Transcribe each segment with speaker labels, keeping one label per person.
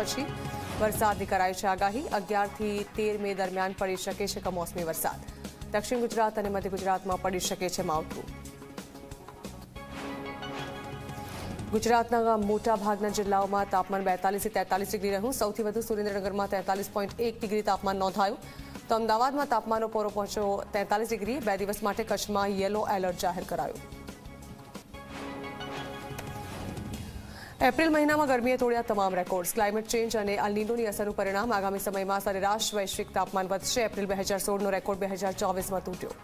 Speaker 1: પછી વરસાદની કરાઈ છે આગાહી 11 થી 13 મે દરમિયાન પડી શકે છે કમોસમી વરસાદ। દક્ષિણ ગુજરાત અને મધ્ય ગુજરાતમાં પડી શકે છે માવઠું। ગુજરાતના મોટાભાગના જિલ્લાઓમાં તાપમાન 42 થી 43 ડિગ્રી રહ્યું। સૌથી વધુ સુરેન્દ્રનગરમાં 43.1 ડિગ્રી તાપમાન નોંધાયું તો અમદાવાદમાં તાપમાનનો પારો પહોંચ્યો 43 ડિગ્રી। 2 દિવસ માટે કચ્છમાં યલો એલર્ટ જાહેર કરાયું। એપ્રિલ મહિનામાં ગરમીએ તોડ્યા તમામ રેકોર્ડ્સ। ક્લાઇમેટ ચેન્જ અને અલ નીનોની અસરનું પરિણામ। આગામી સમયમાં સરેરાશ વૈશ્વિક તાપમાન વધશે। એપ્રિલ 2016નો રેકોર્ડ 2024માં તૂટ્યો।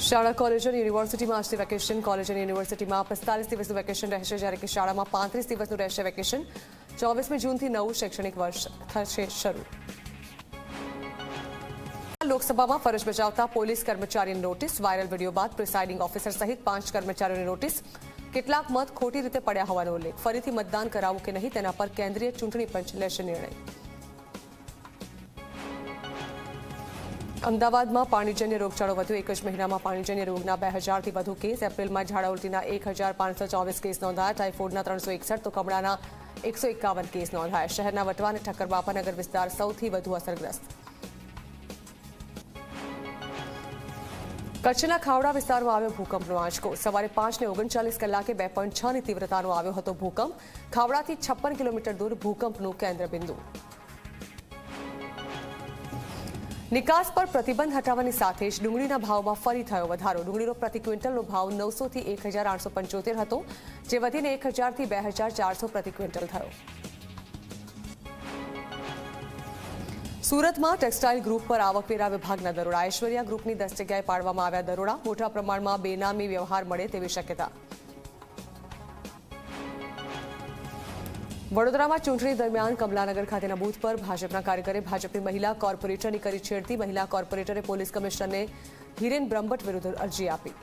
Speaker 1: શાળા કોલેજ અને યુનિવર્સિટીમાં આજથી વેકેશન। કોલેજ અને યુનિવર્સિટીમાં 45 દિવસનું વેકેશન રહેશે, જ્યારે કે શાળામાં 35 દિવસનું રહેશે વેકેશન। 24મી જૂનથી નવું શૈક્ષણિક વર્ષ થશે શરૂ। લોકસભામાં ફરજ બજાવતા પોલીસ કર્મચારીની નોટિસ। વાયરલ વિડીયો બાદ પ્રિસાઇડિંગ ઓફિસર સહિત 5 કર્મચારીઓની નોટિસ। કેટલાક મત ખોટી રીતે પડ્યા હોવાનો ઉલ્લેખ। ફરીથી મતદાન કરાવવું કે નહીં તેના પર કેન્દ્રીય ચૂંટણી પંચ લેશે નિર્ણય। અમદાવાદમાં પાણીજન્ય રોગચાળો વધ્યો। એક જ મહિનામાં પાણીજન્ય રોગના 2000થી વધુ કેસ। એપ્રિલમાં ઝાડા ઉલટીના 1524 કેસ નોંધાયા। ટાઇફોઇડના 361 તો કમળાના 151 કેસ નોંધાયા। શહેરના વટવા અને ઠક્કર બાપાનગર વિસ્તાર સૌથી વધુ અસરગ્રસ્ત। કચ્છના ખાવડા વિસ્તારમાં આવ્યો ભૂકંપનો આંચકો। સવારે 5:39 કલાકે 2.6ની તીવ્રતાનો આવ્યો હતો ભૂકંપ। ખાવડાથી 56 કિલોમીટર દૂર ભૂકંપનું કેન્દ્રબિંદુ। નિકાસ પર પ્રતિબંધ હટાવવાની સાથે જ ડુંગળીના ભાવમાં ફરી થયો વધારો। ડુંગળીનો પ્રતિ ક્વિન્ટલનો ભાવ 900 થી 1875 હતો, જે વધીને 1000 થી 2400 પ્રતિ ક્વિન્ટલ થયો। સુરતમાં ટેક્સટાઇલ ગ્રુપ પર આવકવેરા વિભાગના દરોડા। ઐશ્વર્યા ગ્રુપની 10 જગ્યાએ પાડવામાં આવ્યા દરોડા। મોટા પ્રમાણમાં બેનામી વ્યવહાર મળે તેવી શક્યતા। વડોદરામાં ચૂંટણી દરમિયાન કમલાનગર ખાતેના બૂથ પર ભાજપના કાર્યકરે ભાજપની મહિલા કોર્પોરેટરની કરી છેડતી। મહિલા કોર્પોરેટરે પોલીસ કમિશનરને હિરેન બ્રહ્મભટ્ટ વિરુદ્ધ અરજી આપી।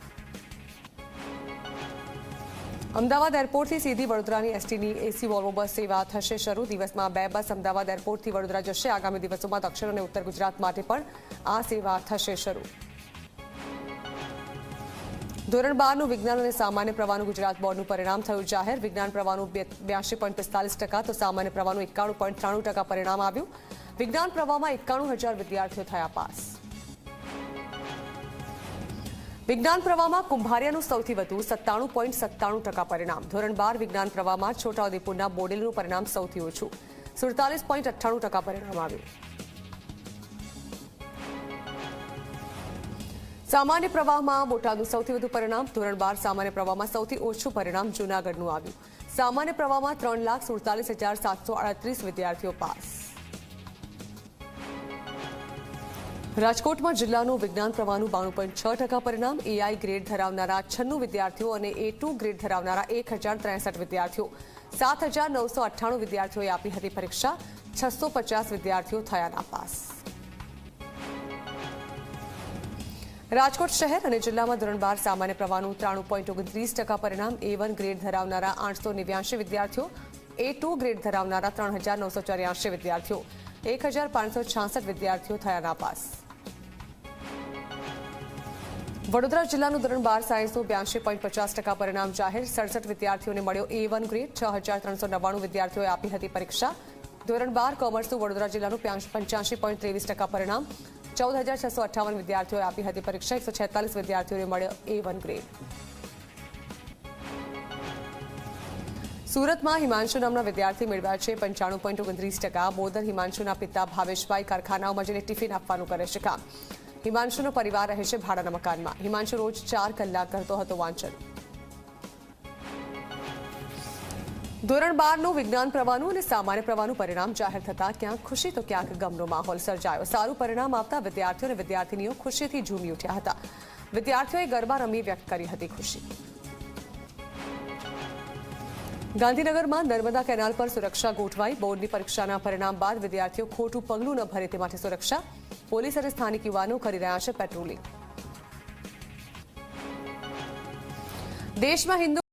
Speaker 1: અમદાવાદ એરપોર્ટથી સીધી વડોદરાની એસટીની એસી વોલ્વો બસ સેવા થશે શરૂ। દિવસમાં 2 બસ અમદાવાદ એરપોર્ટથી વડોદરા જશે। આગામી દિવસોમાં દક્ષિણ અને ઉત્તર ગુજરાત માટે પણ આ સેવા થશે શરૂ। ધોરણ 12નું વિજ્ઞાન અને સામાન્ય પ્રવાહનું ગુજરાત બોર્ડનું પરિણામ થયું જાહેર। વિજ્ઞાન પ્રવાહનું 82.45%, તો સામાન્ય પ્રવાહનું 91.93% પરિણામ આવ્યું। વિજ્ઞાન પ્રવાહમાં 91,000 વિદ્યાર્થીઓ થયા પાસ। વિજ્ઞાન પ્રવાહમાં કુંભારિયાનું સૌથી વધુ 97.97% પરિણામ। ધોરણ 12 વિજ્ઞાન પ્રવાહમાં છોટાઉદેપુરના બોડેલીનું પરિણામ સૌથી ઓછું 47.98% પરિણામ આવ્યું। સામાન્ય પ્રવાહમાં બોટાદનું સૌથી વધુ પરિણામ। ધોરણ 12 સામાન્ય પ્રવાહમાં સૌથી ઓછું પરિણામ જૂનાગઢનું આવ્યું। સામાન્ય પ્રવાહમાં 3,47,738 વિદ્યાર્થીઓ પાસ। રાજકોટમાં જિલ્લાનું વિજ્ઞાન પ્રવાહનું 92.6% પરિણામ। એઆઈ ગ્રેડ ધરાવનારા 96 વિદ્યાર્થીઓ અને A2 ગ્રેડ ધરાવનારા 1063 વિદ્યાર્થીઓ 7,998 વિદ્યાર્થીઓએ આપી હતી પરીક્ષા। 650 વિદ્યાર્થીઓ થયા નાપાસ। રાજકોટ શહેર અને જિલ્લામાં ધોરણ 12 સામાન્ય પ્રવાહનું 93.29% પરિણામ। A1 ગ્રેડ ધરાવનારા 889 વિદ્યાર્થીઓ, A2 ગ્રેડ ધરાવનારા 3,984 વિદ્યાર્થીઓ, 1,566 વિદ્યાર્થીઓ થયા નાપાસ। વડોદરા જિલ્લાનું ધોરણ 12 સાયન્સનું 82.50% પરિણામ જાહેર। 67 વિદ્યાર્થીઓને મળ્યો A1 ગ્રેડ। 6,399 વિદ્યાર્થીઓએ આપી હતી પરીક્ષા। ધોરણ 12 કોમર્સનું વડોદરા જિલ્લાનું 85.23% પરિણામ। 14,658 વિદ્યાર્થીઓએ આપી હતી પરીક્ષા। 146 વિદ્યાર્થીઓને મળ્યો A1 ગ્રેડ। સુરતમાં હિમાંશુ નામના વિદ્યાર્થી મેળવ્યા છે 95.29%। બોદર હિમાંશુના પિતા ભાવેશભાઈ કારખાનાઓમાં જઈને ટિફિન આપવાનું કરે છે કામ। હિમાંશુનો પરિવાર રહે છે ભાડાના મકાનમાં। હિમાંશુ રોજ 4 કલાક કરતો હતો વાંચન। ધોરણ 12નું વિજ્ઞાન પ્રવાહનું અને સામાન્ય પ્રવાહનું પરિણામ જાહેર થતાં ક્યાંક ખુશી તો ક્યાંક ગમનો માહોલ સર્જાયો। સારું પરિણામ આવતા વિદ્યાર્થીઓ અને વિદ્યાર્થીનીઓ ખુશીથી ઝૂમી ઉઠ્યા હતા। વિદ્યાર્થીઓએ ગરબા રમી વ્યક્ત કરી હતી ખુશી। ગાંધીનગરમાં નર્મદા કેનાલ પર સુરક્ષા ગોઠવાઈ। બોર્ડની પરીક્ષાના પરિણામ બાદ વિદ્યાર્થીઓ ખોટું પગલું ન ભરે તે માટે સુરક્ષા। પોલીસ અને સ્થાનિક યુવાનો કરી રહ્યા છે પેટ્રોલિંગ। દેશમાં હિન્દુ